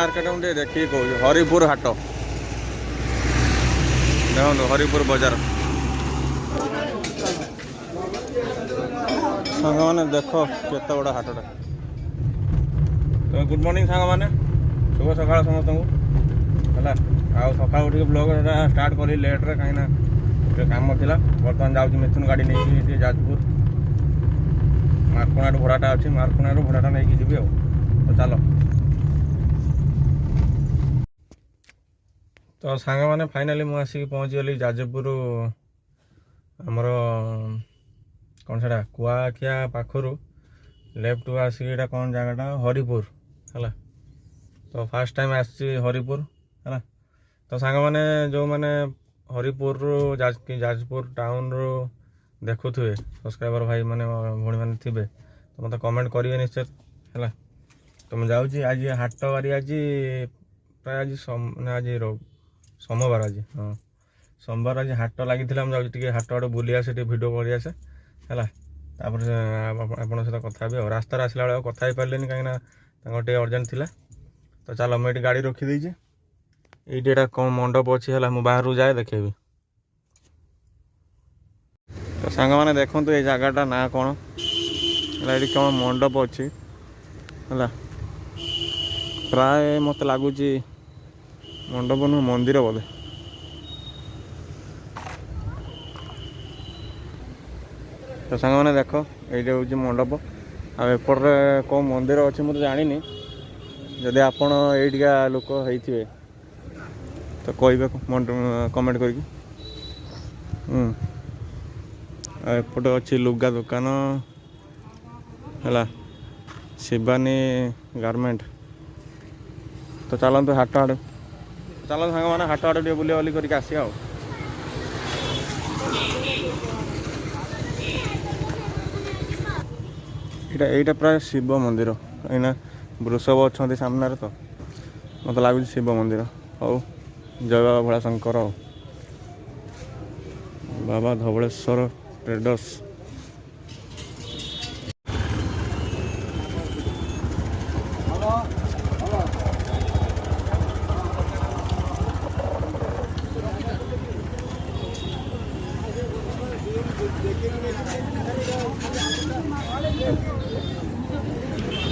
Market मुझे देखिए कहूँ हरिपुर हाट देखो हरिपुर बजार सांग मैंने देख केत बड़ा हाटटा तो गुड मॉर्निंग सांग मैंने शुभ सकाळ समस्त है सका उठ ब्लॉग स्टार्ट करी लेट्रे कहीं काम था बर्तमान जाऊँ मिथुन गाड़ी नहीं जाजपुर मार्कुणा भड़ाटा अच्छी मार्कुणा भड़ाटा नहीं जी तो चलो तो सांग मैंने फाइनाली मुझे आसिक पहुँची गली जाजपुर आमर कौन सा कुआखिया पाखर लेफ्ट को आसिक कौन जगटा हरिपुर है तो फास्ट टाइम आसी हरिपुर है तो सांग मैंने जो मैंने हरिपुर जाजपुर टाउन रू देखुए सब्सक्राइबर भाई मैंने भाई मैंने थे तो मतलब कमेंट करेंगे निश्चय है तो मुझे जाऊँगी आज हाट बारी आज प्राय आज आज सोमवार आज हाँ सोमवार आज हाट लगी मुझे हाट आड़े बुली आसे भिड कर आसे है आप सहित कथा भी रास्तार आसला बेले कथा ही पारे कहीं अर्जेंट थी तो चलो मुझे गाड़ी रखीदे ये कौन मंडप अच्छी है मुझे बाहर जाए देखेबी तो सांग मैंने देखो ये जगटा ना कौन ये कौन मंडप अच्छी है प्राय मत लगुच मंडप नु मंदिर बोले तो सांग मैंने देख ये हूँ मंडप आपटे कौन मंदिर अच्छी मुझे जानी जदि आपण एटिका लोक होते तो कहे कमेंट करके एपटे अच्छी लुगा दुकान है शिवानी गारमेंट तो चलते हाट आड़े चलो सांग मैंने हाट आड़े टे बुले बुली करके आसिया यहाँ प्राय शिव मंदिर कहीं वृषभ अच्छा सामने तो मत लगुच शिव मंदिर हौ जय बाबा भोला शंकर बाबा धवलेश्वर ट्रेडर्स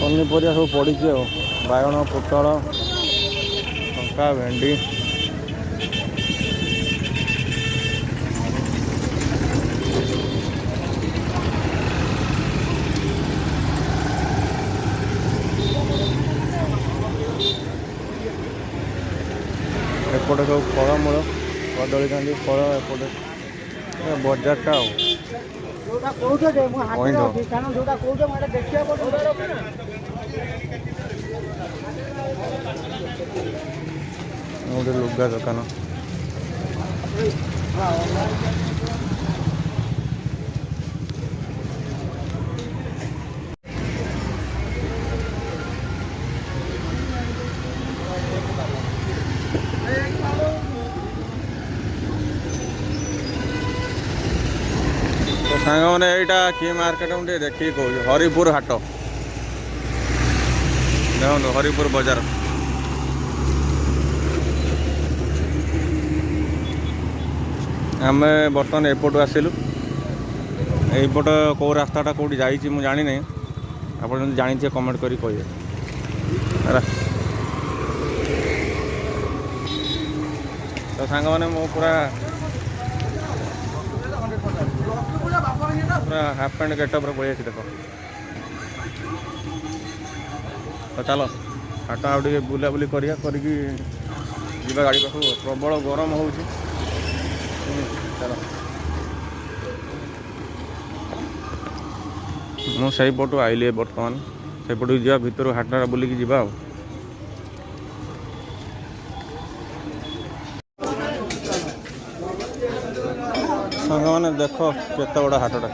पनीपरिया सब पड़ी बागण पोटल लंका भेंडी एपटे सब फलमूल कदली कांडी फल एपटे बजारटा गोटे लुगा दुकान तो सांग मैंने यहाँ कि मार्केट मुझे देखिए कहूँ हरिपुर हाट देखो हरिपुर बजार आम बर्तमान एपटू आसिलु यपट कौ रास्ताटा कौटी जाइए मुझे जानी नहीं आप जानी कमेंट करी कहे तो सांग मैंने मो पूरा पूरा हाफ पैंट गेटअप पड़े देख तो चलो हाट आउ बुलाबुली करा करके जीवा गाड़ी पाख प्रबल गरम हो चलो मुझे पटू आइली बर्तमान से पटू जा भितर हाट बुलिकी जी सांग मैंने देख केत बड़ा हाटटा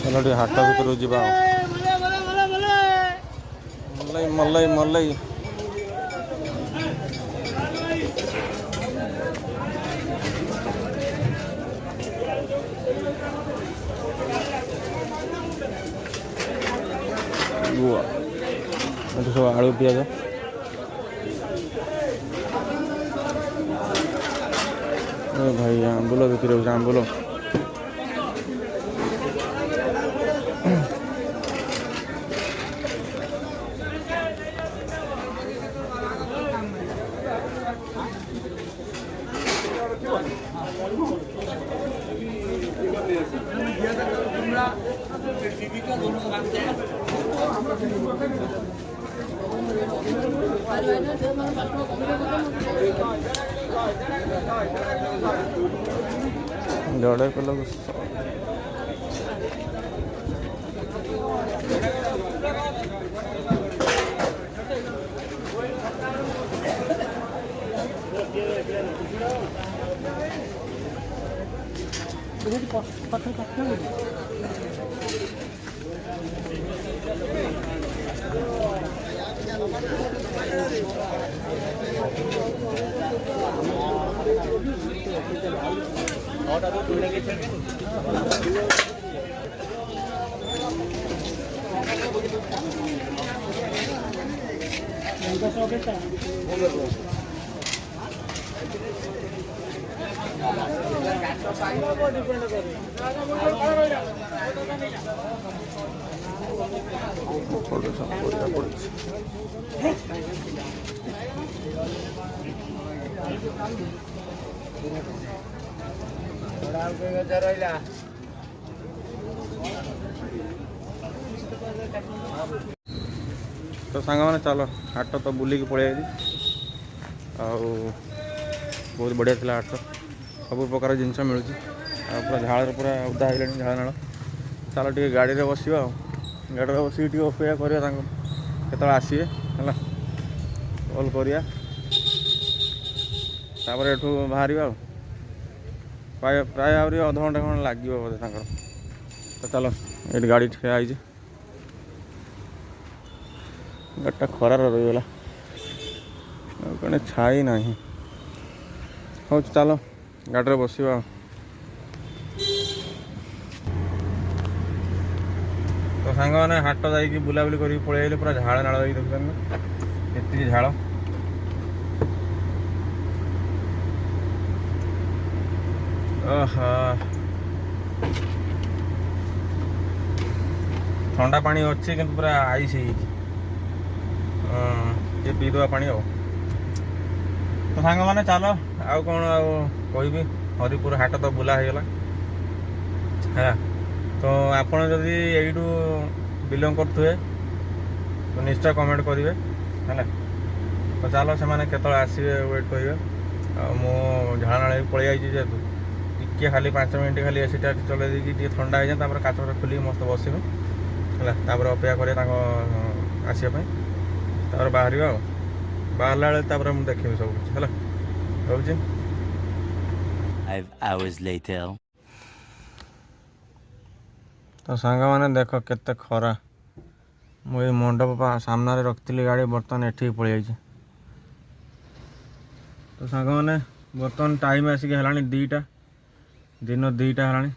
चलो टे हाट भर जा मल्लई मल्लई मल्लई सब आलू पियाज भाई आंबुल बिक्री हो आंबुल जोड़े को लोग तो सांग मैंने चलो हाट तो बुलिकी पलि बहुत बढ़िया थी हाट सब प्रकार जिनस मिलूँ पूरा झाड़ पूरा उदा है झाड़ नाल चलो टे गाड़ी में बस गाड़ी में बस अपेक्षा करते आसवे है कल करिया एठू बाहर प्राय प्राय आहरी अध घंटा खंड लगे बोधे तो चलो ये गाड़ी ठिया है गाड़ीटा खरार रहीगला कहीं छाई ना हो चलो गाड़ी में बसवा तो सांग मैंने हाट जाकि बुलाबुली कर पलि पूरा झाड़ नाड़ देखते झाड़ ठंडा पानी अच्छी कि पूरा आइस ये पीदवा पानी हो तो सांग मैंने चलो आउ कौन कहि हरिपुर हाट तो बुला होगा है तो आपड़ जदि यू बिलंग करुए तो निश्चय कमेंट करेंगे है तो चलो से आसवे वेट करेंगे मो झाड़ा पलि आई जेहतु टे खाली 5 मिनट खाली एसीटा चल दी ठंडा हो जाए काच खोल मस्त बस है अपेक्षा करें आसपा बाहर बाहर बेले मुझे देखी सब कुछ है तो सांग मैंने देख केते खरा मुझे मंडप सामने रखी गाड़ी बर्तमान एठी पलि आई तो सांग मैंने बर्तमान टाइम आसिक है 2टा दिन 2टा है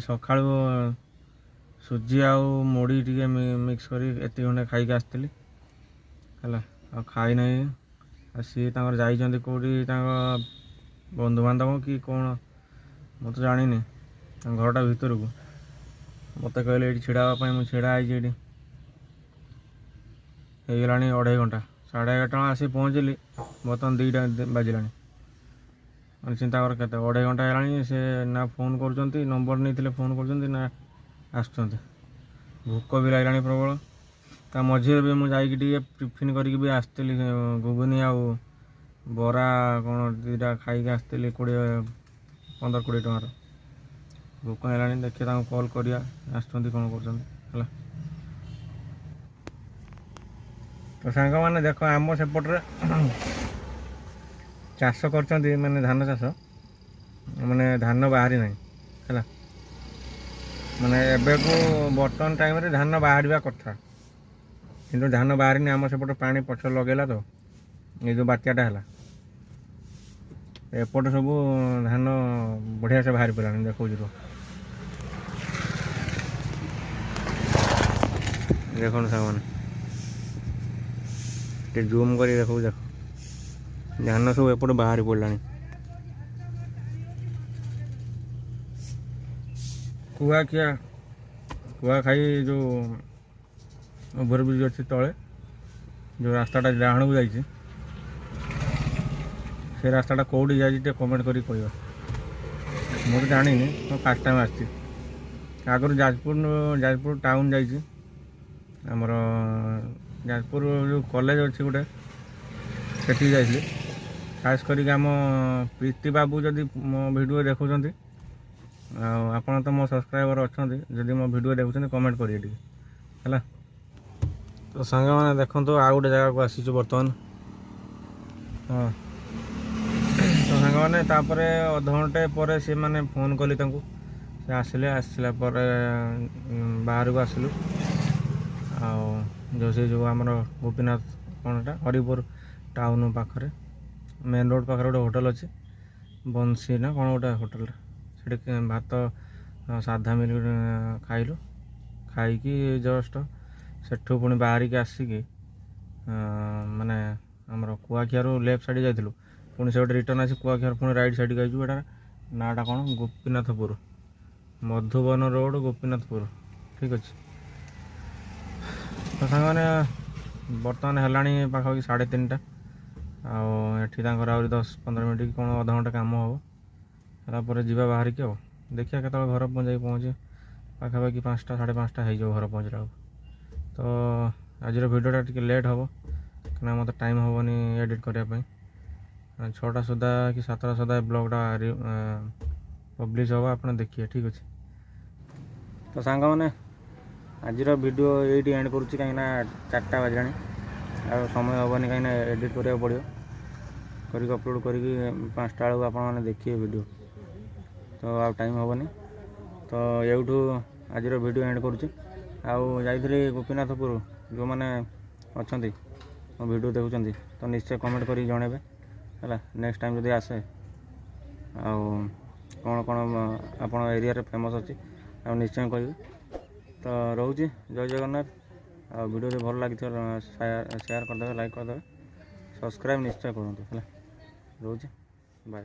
सका सुजी आउ मुड़ी टी मिक्स कर खंडे खाई आसती है खाई ना सी जाइए कौटी बंधुबांधव कि कौन मु तो जानी घरटा भितर को मत कहले ये छिड़ापी मुझे छिड़ा है गला 2.5 घंटा 11:30 आसी पहुँचली बर्तमान 2टा बाजिला चिंता कर के 2.5 घंटा है से ना फोन कर नंबर नहीं फोन कर ना आस भोक भी लगे प्रबल ता मझे भी मुझे टिफिन करके आसती घुगुनी आ बरा कौन 2टा खाई आसती 15-20 टकर भोक है देखिए कल करिया आसुँच कौन कर तो सांग मैंने देख आम सेपटे चाष कर माने धान चाष माने धान बाहरी ना है माने एबे को बर्तमान टाइम रे धान बाहर कथा कि धान बाहरी आम सेपटे पानी पछ लगेला तो ये जो बात्याटा है एपटे सब धान बढ़िया से बाहरी पड़ा देखो देखो सांग ଟିକେ ଜୁମ୍ କରି ଦେଖୁ ଦେଖ ଧାନ ସବୁ ଏପଟେ ବାହାରି ପଡ଼ିଲାଣି। କୁଆ ଖାଇ ଯେଉଁ ଓଭରବ୍ରିଜ୍ ଅଛି ତଳେ ଯେଉଁ ରାସ୍ତାଟା ଡାହାଣକୁ ଯାଇଛି ସେ ରାସ୍ତାଟା କେଉଁଠି ଯାଇଛି ଟିକେ କମେଣ୍ଟ କରି କହିବ। ମୁଁ ତ ଜାଣିନି, ମୁଁ ଫାର୍ଷ୍ଟ ଟାଇମ୍ ଆସିଛି। ଆଗରୁ ଯାଜପୁର ଟାଉନ୍ ଯାଇଛି, ଆମର ଯାଜପୁର ଯେଉଁ କଲେଜ ଅଛି ଗୋଟେ ସେଠିକି ଯାଇଥିଲି। ଖାସ୍ କରିକି ଆମ ପ୍ରୀତି ବାବୁ ଯଦି ମୋ ଭିଡ଼ିଓ ଦେଖୁଛନ୍ତି, ଆଉ ଆପଣ ତ ମୋ ସବସ୍କ୍ରାଇବର୍ ଅଛନ୍ତି, ଯଦି ମୋ ଭିଡ଼ିଓ ଦେଖୁଛନ୍ତି କମେଣ୍ଟ କରିବେ ଟିକେ ହେଲା। ତ ସାଙ୍ଗମାନେ ଦେଖନ୍ତୁ ଆଉ ଗୋଟେ ଜାଗାକୁ ଆସିଛୁ ବର୍ତ୍ତମାନ। ହଁ ତ ସାଙ୍ଗମାନେ ତାପରେ ଅଧଘଣ୍ଟେ ପରେ ସେମାନେ ଫୋନ୍ କଲି ତାଙ୍କୁ, ସେ ଆସିଲା ପରେ ବାହାରକୁ ଆସିଲୁ। ଆଉ ଯେଉଁ ଆମର ଗୋପୀନାଥ କ'ଣଟା ହରିପୁର ଟାଉନ୍ ପାଖରେ ମେନ୍ ରୋଡ଼ ପାଖରେ ଗୋଟେ ହୋଟେଲ୍ ଅଛି, ବଂଶୀ ନା କ'ଣ ଗୋଟେ ହୋଟେଲ୍ଟା, ସେଠି ଭାତ ସାଧା ମିଲ୍ ଖାଇଲୁ। ଖାଇକି ଜଷ୍ଟ ସେଠୁ ପୁଣି ବାହାରିକି ଆସିକି ମାନେ ଆମର କୁଆଖିଆରୁ ଲେଫ୍ଟ ସାଇଡ଼୍ ଯାଇଥିଲୁ, ପୁଣି ସେ ଗୋଟେ ରିଟର୍ନ ଆସି କୁଆଖିଆରୁ ପୁଣି ରାଇଟ୍ ସାଇଡ଼୍କି ଆସିଛୁ। ଏଇଟା ନାଁଟା କ'ଣ ଗୋପୀନାଥପୁର, ମଧୁବନ ରୋଡ଼ ଗୋପୀନାଥପୁର, ଠିକ୍ ଅଛି। ତ ସାଙ୍ଗମାନେ ବର୍ତ୍ତମାନ ହେଲାଣି ପାଖାପାଖି 3:30, ଆଉ ଏଠି ତାଙ୍କର ଆହୁରି 10-15 ମିନିଟ୍ କ'ଣ ଅଧଘଣ୍ଟେ କାମ ହେବ, ହେଲା ପରେ ଯିବା ବାହାରିକି। ଆଉ ଦେଖିବା କେତେବେଳେ ଘର ପହଞ୍ଚେ, ପାଖାପାଖି 5ଟା 5:30 ହେଇଯିବ ଘର ପହଞ୍ଚିଲା ବେଳକୁ। ତ ଆଜିର ଭିଡ଼ିଓଟା ଟିକେ ଲେଟ୍ ହେବ, କାହିଁକିନା ମୋତେ ଟାଇମ୍ ହେବନି ଏଡ଼ିଟ୍ କରିବା ପାଇଁ। 6ଟା ସୁଦ୍ଧା କି 7ଟା ସୁଦ୍ଧା ଏ ବ୍ଲଗ୍ଟା ପବ୍ଲିଶ୍ ହେବ, ଆପଣ ଦେଖିବେ, ଠିକ୍ ଅଛି। ତ ସାଙ୍ଗମାନେ ଆଜିର ଭିଡ଼ିଓ ଏଇଠି ଏଣ୍ଡ କରୁଛି, କାହିଁକିନା 4ଟା ବାଜିଲାଣି, ଆଉ ସମୟ ହେବନି, କାହିଁକିନା ଏଡ଼ିଟ୍ କରିବାକୁ ପଡ଼ିବ। କରିକି ଅପଲୋଡ଼ କରିକି 5ଟା ବେଳକୁ ଆପଣମାନେ ଦେଖିବେ ଭିଡ଼ିଓ, ତ ଆଉ ଟାଇମ୍ ହେବନି। ତ ଏଇଠୁ ଆଜିର ଭିଡ଼ିଓ ଏଣ୍ଡ କରୁଛି। ଆଉ ଯାଇଥିଲି ଗୋପୀନାଥପୁର, ଯେଉଁମାନେ ଅଛନ୍ତି ମୋ ଭିଡ଼ିଓ ଦେଖୁଛନ୍ତି ତ ନିଶ୍ଚୟ କମେଣ୍ଟ କରିକି ଜଣାଇବେ ହେଲା। ନେକ୍ସଟ ଟାଇମ୍ ଯଦି ଆସେ, ଆଉ କ'ଣ ଆପଣ ଏରିଆରେ ଫେମସ୍ ଅଛି ଆଉ ନିଶ୍ଚୟ କହିବେ। ତ ରହୁଛି, ଜୟ ଜଗନ୍ନାଥ। ଆଉ ଭିଡ଼ିଓ ଯଦି ଭଲ ଲାଗିଥିବ ସେୟାର କରିଦେବେ, ଲାଇକ୍ କରିଦେବେ, ସବସ୍କ୍ରାଇବ୍ ନିଶ୍ଚୟ କରନ୍ତୁ ହେଲା। ରହୁଛି, ବାଏ।